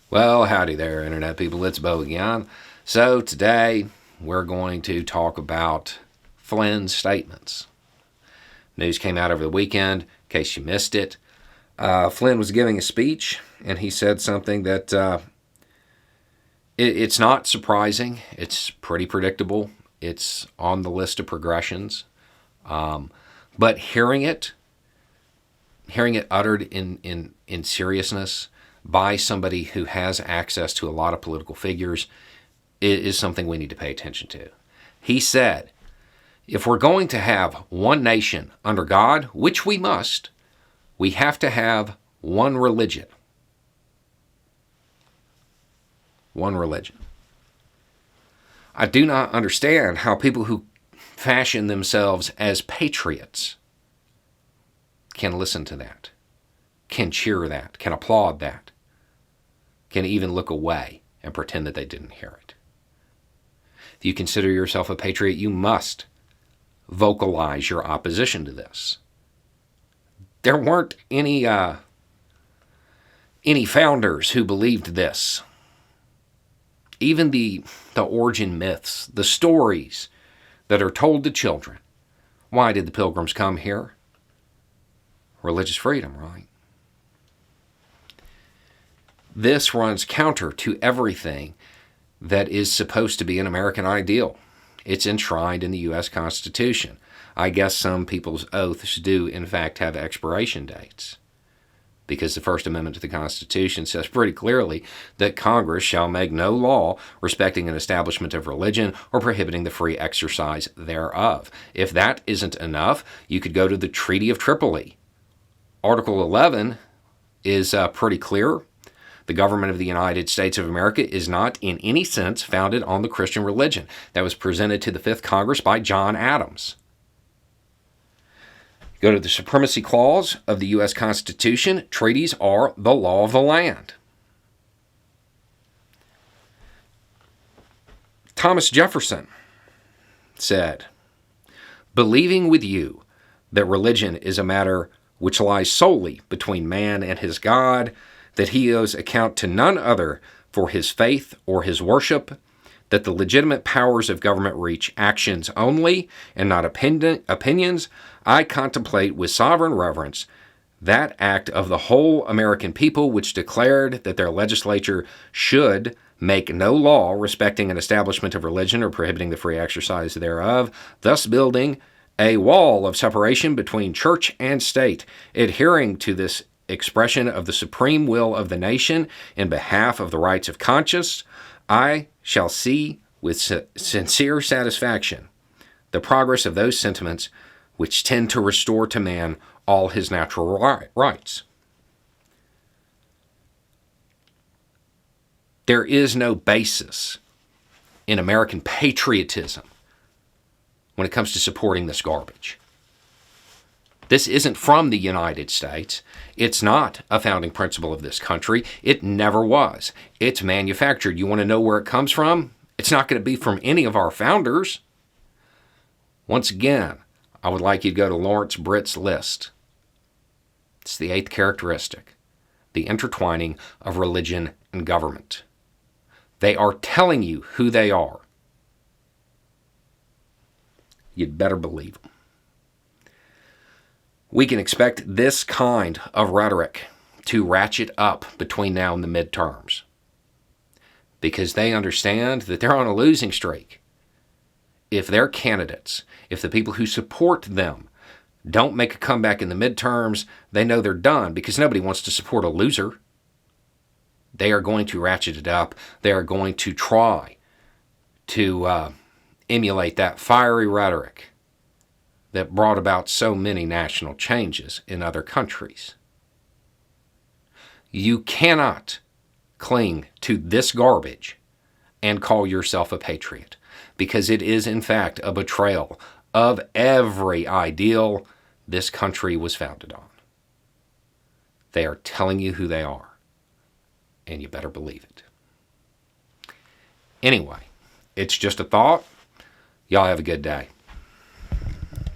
Well, howdy there, Internet people. It's Bo again. So, today we're going to talk about Flynn's statements. News came out over the weekend, in case you missed it. Flynn was giving a speech, and he said something that it's not surprising. It's pretty predictable. It's on the list of progressions. But hearing it uttered in seriousness by somebody who has access to a lot of political figures is something we need to pay attention to. He said, if we're going to have one nation under God, which we must, we have to have one religion. One religion. I do not understand how people who fashion themselves as patriots can listen to that, can cheer that, can applaud that, can even look away and pretend that they didn't hear it. If you consider yourself a patriot, you must vocalize your opposition to this. There weren't any founders who believed this. Even the origin myths, the stories that are told to children. Why did the Pilgrims come here? Religious freedom, right? This runs counter to everything that is supposed to be an American ideal. It's enshrined in the U.S. Constitution. I guess some people's oaths do, in fact, have expiration dates, because the First Amendment to the Constitution says pretty clearly that Congress shall make no law respecting an establishment of religion or prohibiting the free exercise thereof. If that isn't enough, you could go to the Treaty of Tripoli. Article 11 is pretty clear. The government of the United States of America is not in any sense founded on the Christian religion. That was presented to the Fifth Congress by John Adams. Go to the Supremacy Clause of the U.S. Constitution. Treaties are the law of the land. Thomas Jefferson said, believing with you that religion is a matter which lies solely between man and his God, that he owes account to none other for his faith or his worship, that the legitimate powers of government reach actions only and not opinions, I contemplate with sovereign reverence that act of the whole American people which declared that their legislature should make no law respecting an establishment of religion or prohibiting the free exercise thereof, thus building a wall of separation between church and state, adhering to this expression of the supreme will of the nation in behalf of the rights of conscience, I shall see with sincere satisfaction the progress of those sentiments which tend to restore to man all his natural rights. There is no basis in American patriotism when it comes to supporting this garbage. This isn't from the United States. It's not a founding principle of this country. It never was. It's manufactured. You want to know where it comes from? It's not going to be from any of our founders. Once again, I would like you to go to Lawrence Britt's list. It's the 8th characteristic, the intertwining of religion and government. They are telling you who they are. You'd better believe them. We can expect this kind of rhetoric to ratchet up between now and the midterms, because they understand that they're on a losing streak. If their candidates, if the people who support them don't make a comeback in the midterms, they know they're done, because nobody wants to support a loser. They are going to ratchet it up. They are going to try to emulate that fiery rhetoric that brought about so many national changes in other countries. You cannot cling to this garbage and call yourself a patriot, because it is in fact a betrayal of every ideal this country was founded on. They are telling you who they are, and you better believe it. Anyway, it's just a thought. Y'all have a good day.